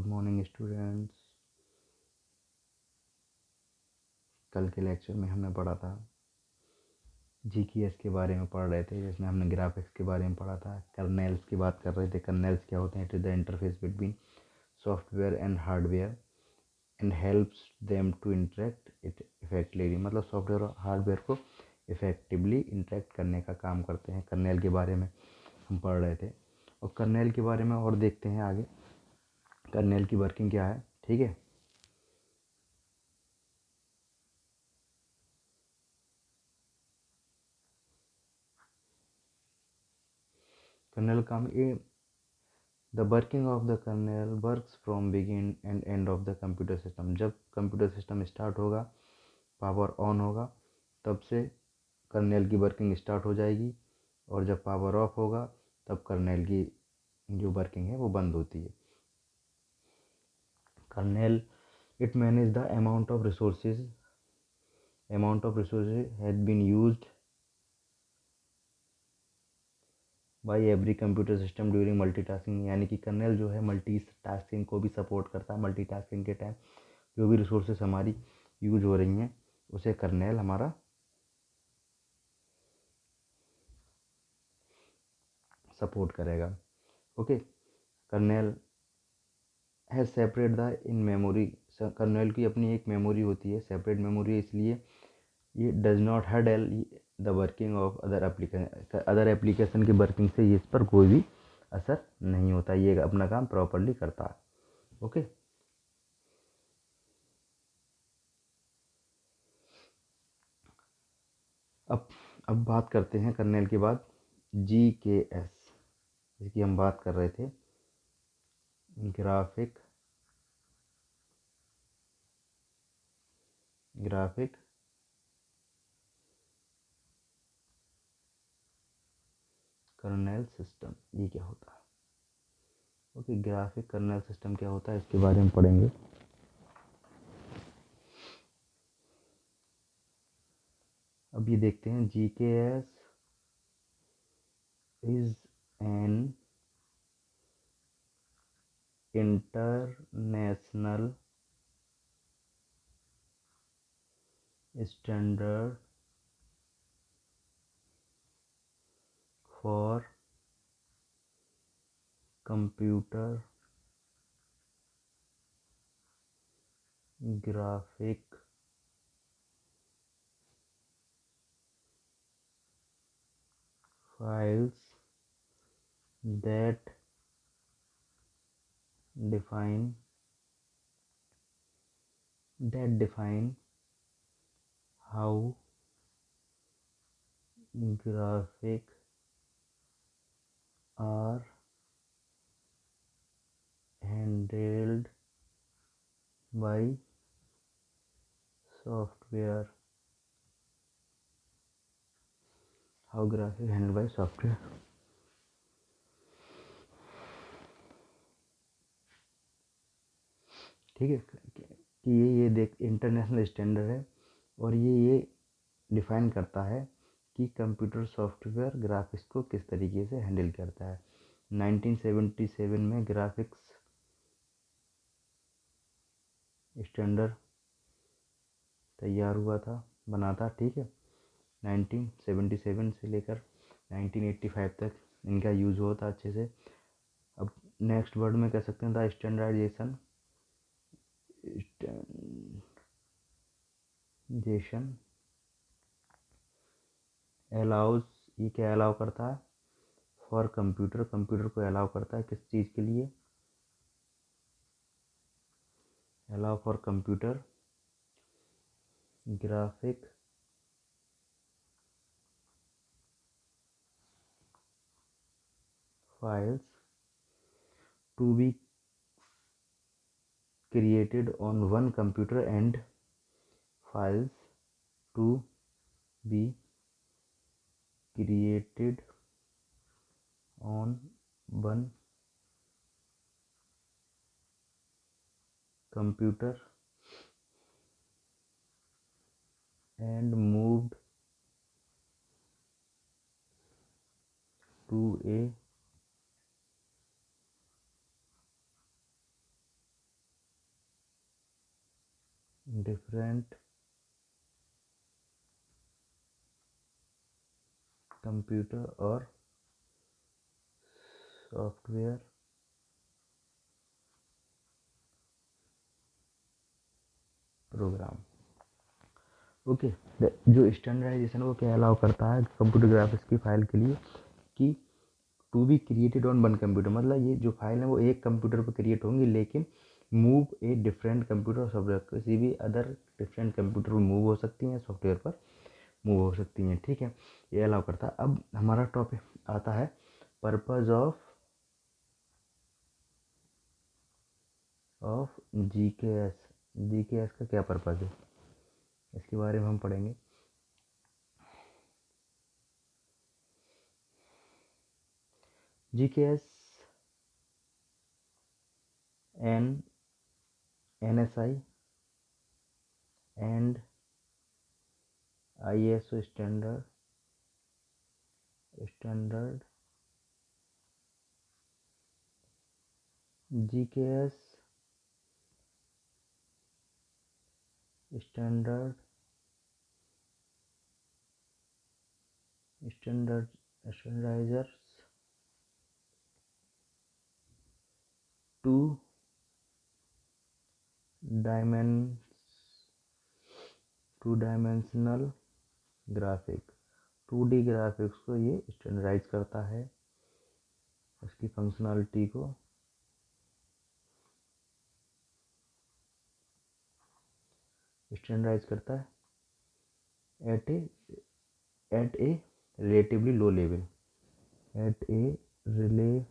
Good morning students. कल के lecture में हमने पढ़ा था जीकेएस के बारे में पढ़ रहे थे, जिसमें हमने ग्राफिक्स के बारे में पढ़ा था। कर्नेल्स की बात कर रहे थे। कर्नेल्स क्या होते हैं? It is the interface between software and hardware and helps them to interact it effectively. मतलब सॉफ्टवेयर और हार्डवेयर को इफेक्टिवली इंटरेक्ट करने का काम करते हैं। कर्नेल के बारे में हम पढ़ रहे थे और कर्नेल के बारे में और देखते हैं आगे कर्नेल की वर्किंग क्या है। ठीक है, कर्नेल काम ये the working of the kernel works from begin and end of the computer system. जब कंप्यूटर सिस्टम स्टार्ट होगा, पावर ऑन होगा, तब से कर्नेल की वर्किंग स्टार्ट हो जाएगी और जब पावर ऑफ होगा तब कर्नेल की जो वर्किंग है वो बंद होती है। Kernel it manage the amount of resources has been used by every computer system during multitasking. यानी कि कर्नेल जो है मल्टीटास्किंग को भी सपोर्ट करता है। मल्टीटास्किंग के टाइम जो भी रिसोर्सेस हमारी यूज हो रही हैं उसे कर्नेल हमारा सपोर्ट करेगा। ओके, कर्नेल है separate the in memory. Kernel की अपनी एक मेमोरी होती है, सेपरेट मेमोरी, इसलिए ये does not handle the working of other application की वर्किंग से ये इस पर कोई भी असर नहीं होता। ये अपना काम प्रॉपरली करता है। ओके, अब बात करते हैं कर्नेल के बाद जीकेएस, जिसकी हम बात कर रहे थे, ग्राफिक कर्नेल सिस्टम। ये क्या होता है? ओके, ग्राफिक कर्नेल सिस्टम क्या होता है इसके बारे में पढ़ेंगे। अब ये देखते हैं, GKS is an international standard for computer graphic files that define how graphics are handled by software. How graphics handled by software. ठीक है, कि ये देख इंटरनेशनल स्टैंडर्ड है और ये डिफाइन करता है कि कंप्यूटर सॉफ्टवेयर ग्राफिक्स को किस तरीके से हैंडल करता है। 1977 में ग्राफिक्स स्टैंडर्ड तैयार हुआ था, बना था। ठीक है, 1977 से लेकर 1985 तक इनका यूज़ हुआ था अच्छे से। अब नेक्स्ट वर्ड में कह सकते हैं द स्टैंडर्डाइजेशन अलाउज। ये क्या अलाउ करता है? फॉर कंप्यूटर को अलाउ करता है किस चीज़ के लिए? Allow for computer graphic files to be created on one computer and files to be created on one computer and moved to a different computer or software program. Okay, जो standardization वो क्या allow करता है computer graphics की file के लिए कि to be created on one computer, मतलब ये जो फाइल है वो एक कंप्यूटर पर क्रिएट होंगी, लेकिन move a different computer software, किसी भी अदर डिफरेंट कंप्यूटर पर मूव हो सकती हैं, सॉफ्टवेयर पर मूव हो सकती हैं। ठीक है, ये अलाउ करता है। अब हमारा टॉपिक आता है पर्पज ऑफ जीकेएस। जीकेएस का क्या पर्पज है, इसके बारे में हम पढ़ेंगे। GKS ANSI and ISO standard GKS standardizers two dimensional graphic, 2D graphics को ये स्टैंडर्डाइज करता है, उसकी फंक्शनलिटी को स्टैंडर्डाइज करता है at a relatively low level, at a relatively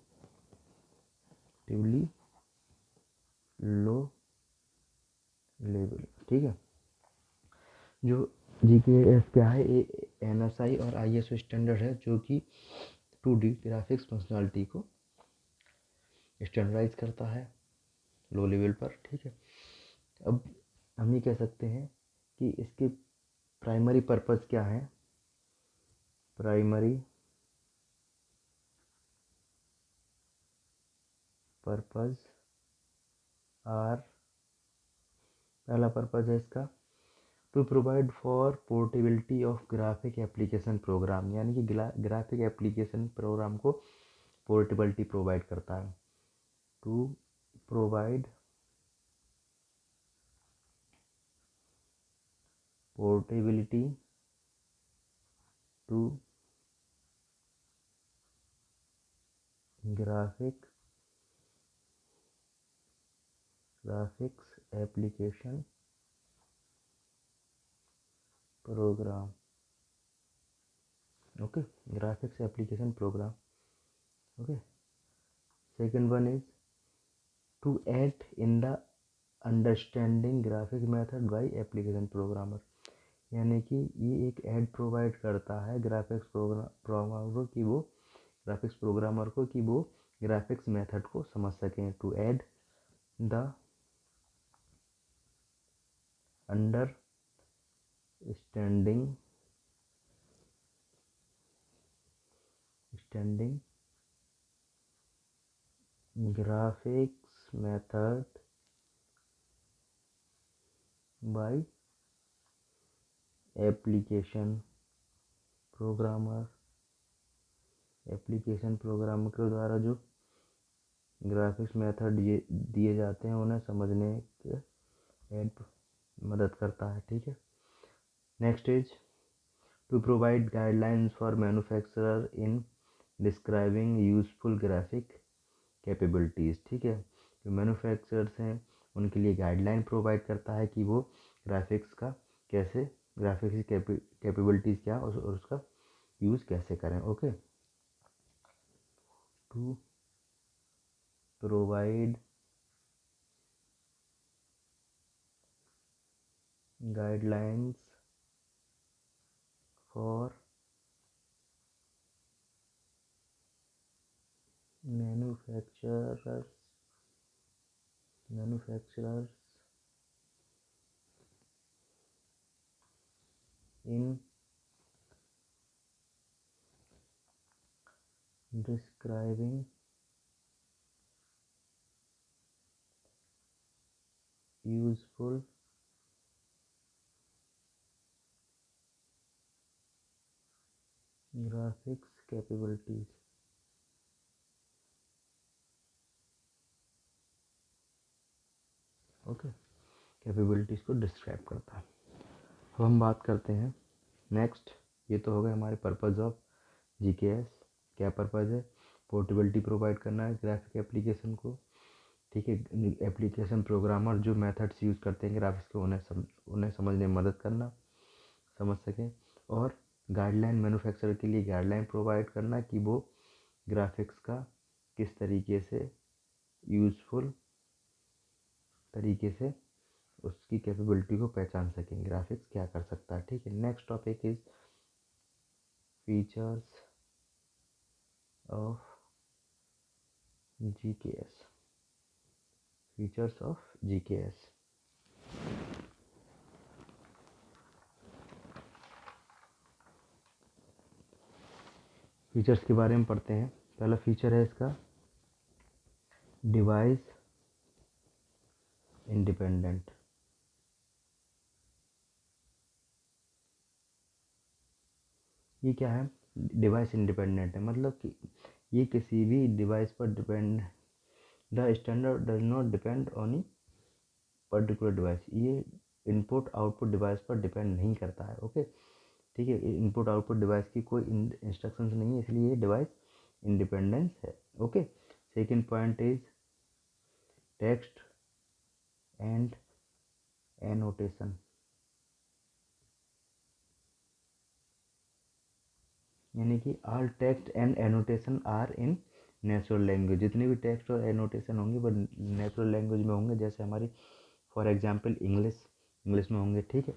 low level. ठीक है, जो जीकेएस क्या है, ये एनएसआई और आईएसओ स्टैंडर्ड है जो कि 2D ग्राफिक्स फंक्शनलिटी को स्टैंडर्डाइज करता है लो लेवल पर। ठीक है, अब हम ये कह सकते हैं कि इसके प्राइमरी पर्पस क्या है। प्राइमरी पर्पस आर, पहला पर्पस है इसका to provide for portability of graphic application program, यानी कि ग्राफिक एप्लीकेशन प्रोग्राम को पोर्टेबिलिटी प्रोवाइड करता है। To provide portability to graphics application program. Okay, graphics application program. Okay, second one is to aid in the understanding graphic method by application programmer, यानी कि ये एक add provide करता है graphics programmer को कि वो ग्राफिक्स मेथड को समझ सकें। To aid the understanding graphics method by application programmer के द्वारा जो ग्राफिक्स मेथड दिए जाते हैं उन्हें समझने के मदद करता है। ठीक है, next is to provide guidelines for manufacturer in describing useful graphic capabilities. ठीक है, जो मैन्युफैक्चरर्स हैं उनके लिए गाइडलाइन प्रोवाइड करता है कि वो ग्राफिक्स की कैपेबिलिटीज़ क्या और उसका यूज़ कैसे करें। Okay, to provide guidelines for manufacturers in describing useful graphics capabilities, okay, capabilities को डिस्क्राइब करता है। अब हम बात करते हैं नेक्स्ट, ये तो हो गया हमारे पर्पज़ ऑफ जीकेएस। क्या पर्पज़ है? पोर्टेबिलिटी प्रोवाइड करना है ग्राफिक एप्लीकेशन को, ठीक है। एप्लीकेशन प्रोग्रामर जो मेथड्स यूज़ करते हैं ग्राफिक्स को उन्हें समझने में मदद करना, समझ सकें। और गाइडलाइन मैन्युफैक्चरर के लिए गाइडलाइन प्रोवाइड करना कि वो ग्राफिक्स का किस तरीके से यूज़फुल तरीके से उसकी कैपेबिलिटी को पहचान सकें, ग्राफिक्स क्या कर सकता है, ठीक है। Next topic is features of GKS, features of GKS. Features के बारे में पढ़ते हैं। पहला फीचर है इसका डिवाइस इंडिपेंडेंट। ये क्या है? डिवाइस इंडिपेंडेंट है, मतलब कि ये किसी भी डिवाइस पर depend, the standard does not depend on E particular device. ये इनपुट आउटपुट डिवाइस पर डिपेंड नहीं करता है, ओके, ठीक है। इनपुट आउटपुट डिवाइस की कोई इंस्ट्रक्शंस नहीं है, इसलिए ये डिवाइस इंडिपेंडेंस है, okay. Second point is text and annotation, यानी कि all text and annotation are in natural language. जितने भी टेक्स्ट और एनोटेशन होंगे वो नेचुरल लैंग्वेज में होंगे, जैसे हमारी फॉर एग्जांपल इंग्लिश में होंगे, ठीक है।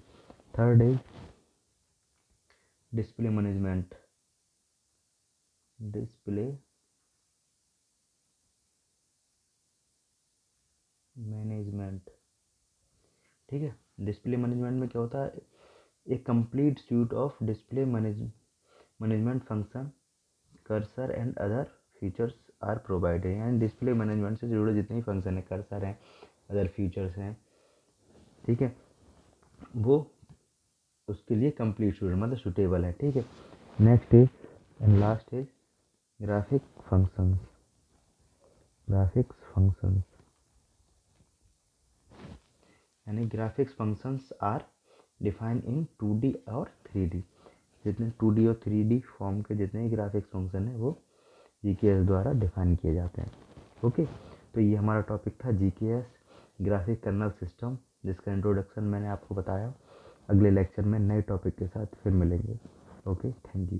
Third is display management, display management, ठीक है। डिस्प्ले मैनेजमेंट में क्या होता है? A complete suite of display management function, cursor and other features are provided. यानी डिस्प्ले मैनेजमेंट से जुड़े जितने भी फंक्शन है, कर्सर हैं, अदर फीचर्स हैं, ठीक है, वो उसके लिए कंप्लीट सूट मतलब सूटेबल है, ठीक है। Next is and last is graphic functions, graphics functions, यानी graphics functions are defined in 2D और 3D। जितने 2D और 3D फॉर्म के जितने ग्राफिक्स फंक्शन है वो जीकेएस द्वारा डिफाइन किए जाते हैं, ओके। तो ये हमारा टॉपिक था जीकेएस, ग्राफिक कर्नल सिस्टम, जिसका इंट्रोडक्शन मैंने आपको बताया। अगले लेक्चर में नए टॉपिक के साथ फिर मिलेंगे, ओके, थैंक यू।